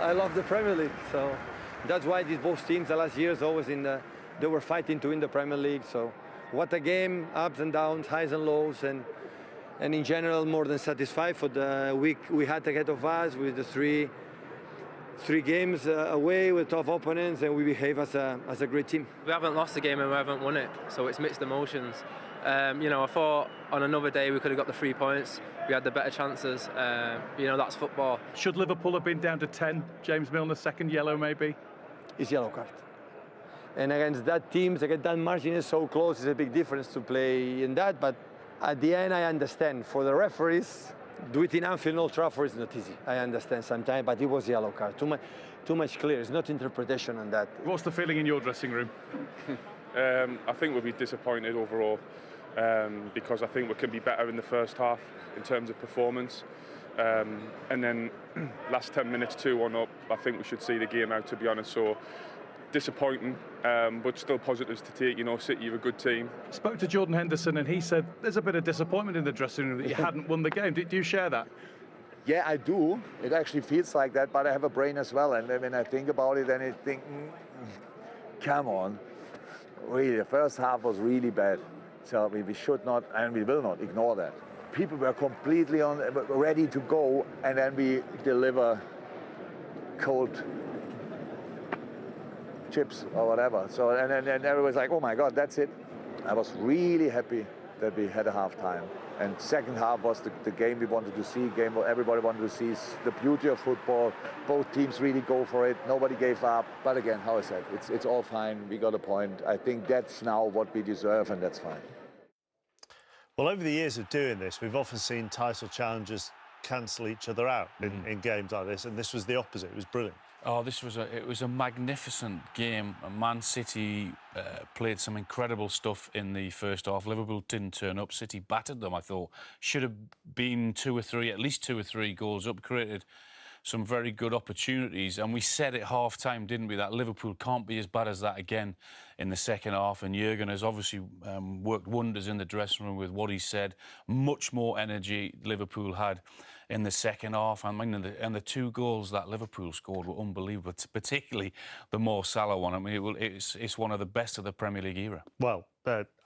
I love the Premier League, so that's why these both teams the last years always they were fighting to win the Premier League. So what a game, ups and downs, highs and lows, and in general more than satisfied for the week we had ahead of us with the three games away with tough opponents, and we behave as a great team. We haven't lost the game and we haven't won it, so it's mixed emotions. You know, I thought on another day we could have got the 3 points. We had the better chances. You know, that's football. Should Liverpool have been down to 10? James Milner's second yellow, maybe? It's yellow card. And against that team, against that margin is so close, it's a big difference to play in that. But at the end, I understand. For the referees, do it in Anfield, Old Trafford is not easy. I understand sometimes, but it was yellow card. Too much clear. It's not interpretation on that. What's the feeling in your dressing room? I think we'll be disappointed overall because I think we can be better in the first half in terms of performance. And then last 10 minutes, 2-1 up, I think we should see the game out, to be honest. So disappointing, but still positives to take. You know, City are a good team. Spoke to Jordan Henderson and he said there's a bit of disappointment in the dressing room that you hadn't won the game. Do you share that? Yeah, I do. It actually feels like that, but I have a brain as well. And when I think about it, then I think, come on. Really, the first half was really bad. So we should not, and we will not, ignore that. People were completely ready to go, and then we deliver cold chips or whatever. So and everybody's like, oh my God, that's it. I was really happy that we had a half time. And second half was the game we wanted to see, game what everybody wanted to see. The beauty of football. Both teams really go for it. Nobody gave up. But again, how I said, it's all fine. We got a point. I think that's now what we deserve, and that's fine. Well, over the years of doing this, we've often seen title challengers cancel each other out in games like this, and this was the opposite. It was brilliant. Oh, it was a magnificent game. Man City played some incredible stuff in the first half. Liverpool didn't turn up. City battered them, I thought. Should have been at least two or three goals up, created some very good opportunities. And we said at half-time, didn't we, that Liverpool can't be as bad as that again in the second half. And Jurgen has obviously worked wonders in the dressing room with what he said. Much more energy Liverpool had in the second half. I mean, and the 2 goals that Liverpool scored were unbelievable, particularly the Mo Salah one. I mean, it's one of the best of the Premier League era. Well,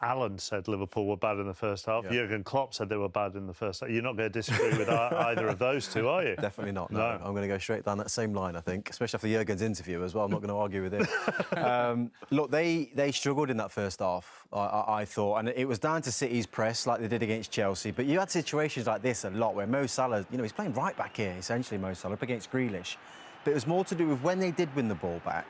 Alan said Liverpool were bad in the first half. Yeah. Jurgen Klopp said they were bad in the first half. You're not going to disagree with either of those two, are you? Definitely not. No. I'm going to go straight down that same line, I think, especially after Jurgen's interview as well. I'm not going to argue with him. Look, they struggled in that first half, I thought, and it was down to City's press like they did against Chelsea. But you had situations like this a lot where Mo Salah, you know, he's playing right back here, essentially, Mo Salah, up against Grealish. But it was more to do with when they did win the ball back.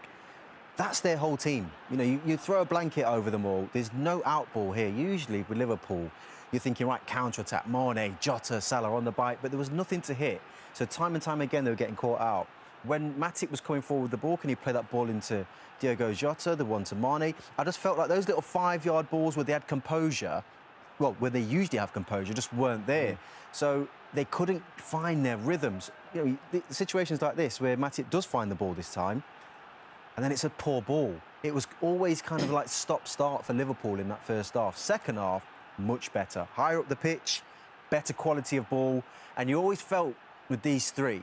That's their whole team. You know, you throw a blanket over them all. There's no outball here. Usually with Liverpool, you're thinking, right, counter-attack, Mane, Jota, Salah on the bike, but there was nothing to hit. So time and time again, they were getting caught out. When Matic was coming forward with the ball, can he play that ball into Diogo Jota, the one to Mane? I just felt like those little 5-yard balls where they had composure, well, where they usually have composure, just weren't there. So they couldn't find their rhythms. You know, the situations like this where Matic does find the ball this time, and then it's a poor ball. It was always kind of like stop-start for Liverpool in that first half. Second half, much better. Higher up the pitch, better quality of ball. And you always felt with these three,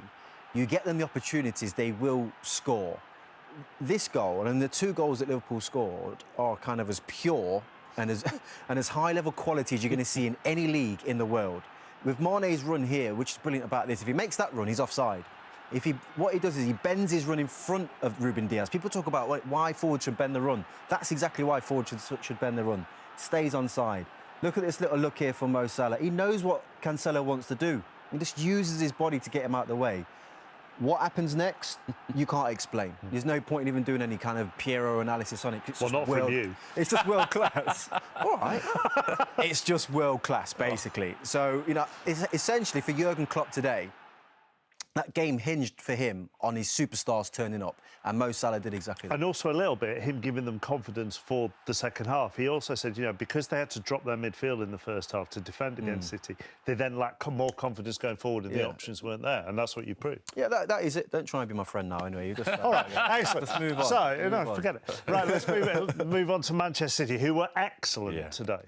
you get them the opportunities, they will score. This goal, and the 2 goals that Liverpool scored, are kind of as pure and as high-level quality as you're going to see in any league in the world. With Mane's run here, which is brilliant about this, if he makes that run, he's offside. What he does is he bends his run in front of Ruben Diaz. People talk about why forward should bend the run. That's exactly why forward should bend the run. Stays onside. Look at this little look here for Mo Salah. He knows what Cancelo wants to do. He just uses his body to get him out of the way. What happens next, you can't explain. There's no point in even doing any kind of Piero analysis on it. Well, not from you. It's just world class. All right. It's just world class, basically. So, you know, essentially for Jurgen Klopp today, that game hinged for him on his superstars turning up, and Mo Salah did exactly that. And also a little bit, him giving them confidence for the second half. He also said, you know, because they had to drop their midfield in the first half to defend against City, they then lacked more confidence going forward, and the options weren't there, and that's what you proved. Yeah, that is it. Don't try and be my friend now, anyway. You just, all right, excellent. Let's move on. So, no, forget it. Right, let's move on to Manchester City, who were excellent today.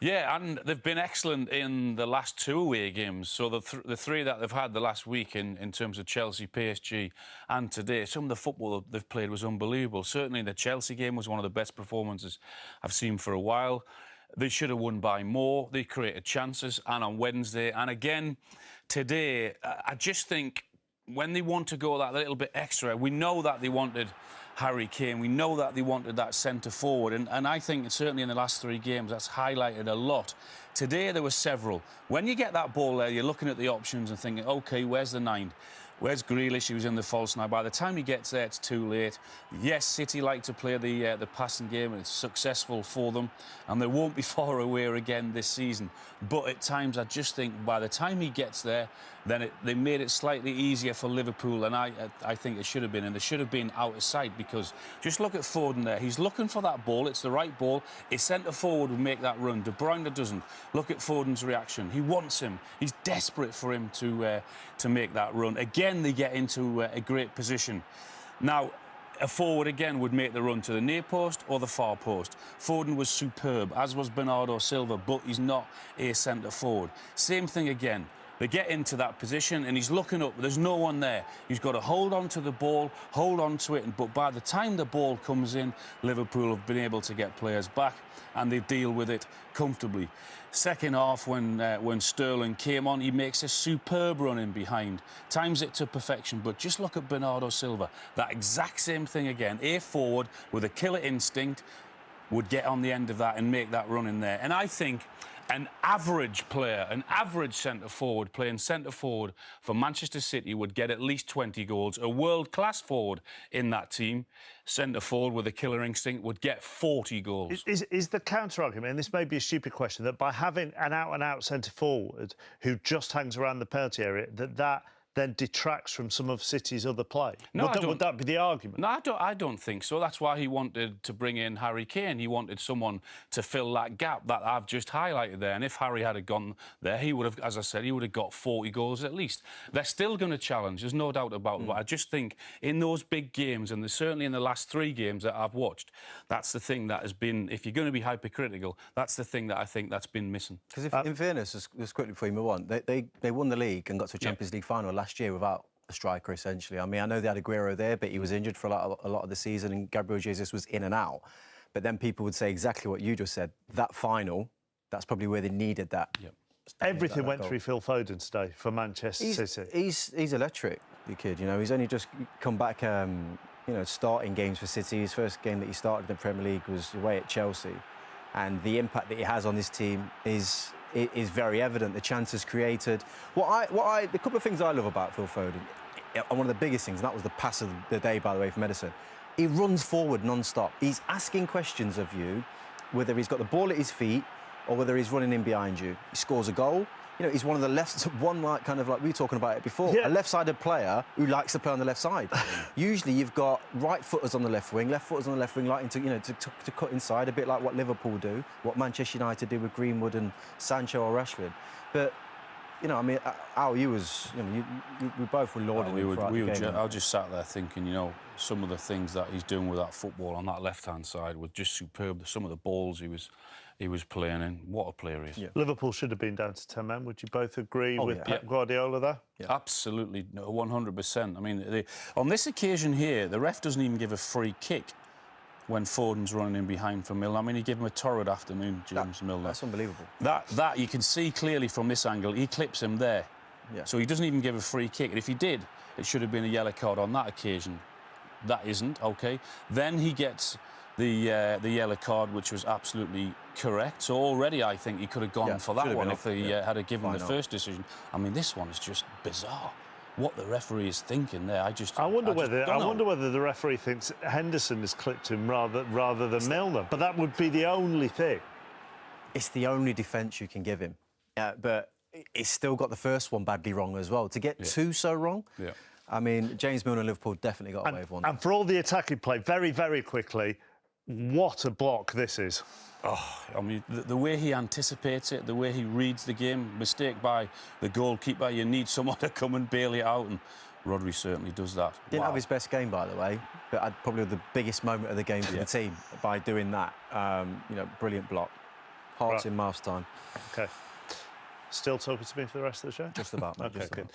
Yeah, and they've been excellent in the last 2 away games. So the 3 that they've had the last week in in terms of Chelsea, PSG, and today. Some of the football they've played was unbelievable. Certainly the Chelsea game was one of the best performances I've seen for a while. They should have won by more. They created chances, and on Wednesday, and again today, I just think when they want to go that little bit extra, we know that they wanted Harry Kane, we know that they wanted that centre forward, and I think certainly in the last 3 games that's highlighted a lot. Today there were several. When you get that ball there, you're looking at the options and thinking, OK, where's the 9? Where's Grealish, who's in the false 9? By the time he gets there, it's too late. Yes, City like to play the passing game, and it's successful for them, and they won't be far away again this season. But at times, I just think by the time he gets there, then they made it slightly easier for Liverpool, and I think it should have been, and they should have been out of sight, because just look at Foden there. He's looking for that ball. It's the right ball. His centre forward would make that run. De Bruyne doesn't. Look at Foden's reaction. He wants him. He's desperate for him to make that run. Again, they get into a great position. Now, a forward again would make the run to the near post or the far post. Foden was superb, as was Bernardo Silva, but he's not a centre forward. Same thing again. They get into that position and he's looking up. There's no one there. He's got to hold on to the ball, hold on to it. But by the time the ball comes in, Liverpool have been able to get players back and they deal with it comfortably. Second half, when Sterling came on, he makes a superb run in behind. Times it to perfection. But just look at Bernardo Silva. That exact same thing again. A forward with a killer instinct would get on the end of that and make that run in there. And I think an average player, an average centre-forward playing centre-forward for Manchester City would get at least 20 goals. A world-class forward in that team, centre-forward with a killer instinct, would get 40 goals. Is the counter-argument, and this may be a stupid question, that by having an out-and-out centre-forward who just hangs around the penalty area, that then detracts from some of City's other play? No, would that be the argument? No, I don't think so. That's why he wanted to bring in Harry Kane. He wanted someone to fill that gap that I've just highlighted there. And if Harry had gone there, he would have, as I said, he would have got 40 goals at least. They're still going to challenge, there's no doubt about it. But I just think in those big games, and certainly in the last 3 games that I've watched, that's the thing that has been, if you're going to be hypercritical, that's the thing that I think that's been missing. Because in fairness, just quickly before you move on, they won the league and got to a Champions League final last year without a striker, essentially. I mean, I know they had Aguero there, but he was injured for a lot of the season, and Gabriel Jesus was in and out. But then people would say exactly what you just said. That final, that's probably where they needed that. Yep. Everything went through Phil Foden today for Manchester City. He's electric, the kid. You know, he's only just come back. You know, starting games for City. His first game that he started in the Premier League was away at Chelsea, and the impact that he has on this team is very evident. The chances created. The couple of things I love about Phil Foden, and one of the biggest things, and that was the pass of the day, by the way, from Edison. He runs forward non-stop. He's asking questions of you, whether he's got the ball at his feet or whether he's running in behind you. He scores a goal. You know, he's one of the we were talking about it before, a left-sided player who likes to play on the left side. Usually you've got right-footers on the left wing, left-footers on the left wing, liking to cut inside, a bit like what Liverpool do, what Manchester United do with Greenwood and Sancho or Rashford. But, you know, I mean, Al, we both were lauding him throughout the game. I just sat there thinking, you know, some of the things that he's doing with that football on that left-hand side were just superb. Some of the balls he was playing in. What a player he is. Yeah. Liverpool should have been down to 10 men. Would you both agree with Pep Guardiola there? Yeah. Absolutely, 100%. I mean, on this occasion here, the ref doesn't even give a free kick when Foden's running in behind for Milner. I mean, he gave him a torrid afternoon, James Milner. That's unbelievable. That you can see clearly from this angle. He clips him there. Yeah. So he doesn't even give a free kick. And if he did, it should have been a yellow card on that occasion. That isn't, OK. Then he gets the yellow card, which was absolutely correct. So already I think he could have gone for that one if he had given the first decision. I I mean, this one is just bizarre. What the referee is thinking there, I wonder whether the referee thinks Henderson has clipped him rather than Milner. But that would be the only thing. It's the only defence you can give him. Yeah, but it's still got the first one badly wrong as well. To get 2 so wrong. Yeah. I mean, James Milner and Liverpool definitely got away with one. And for all the attacking play, very, very quickly, what a block this is. Oh, I mean, the way he anticipates it, the way he reads the game, mistake by the goalkeeper, you need someone to come and bail it out, and Rodri certainly does that. Didn't have his best game, by the way, but had probably the biggest moment of the game for the team by doing that. You know, brilliant block. Hearts in mouth's time. OK. Still talking to me for the rest of the show? Just about, mate. OK, good.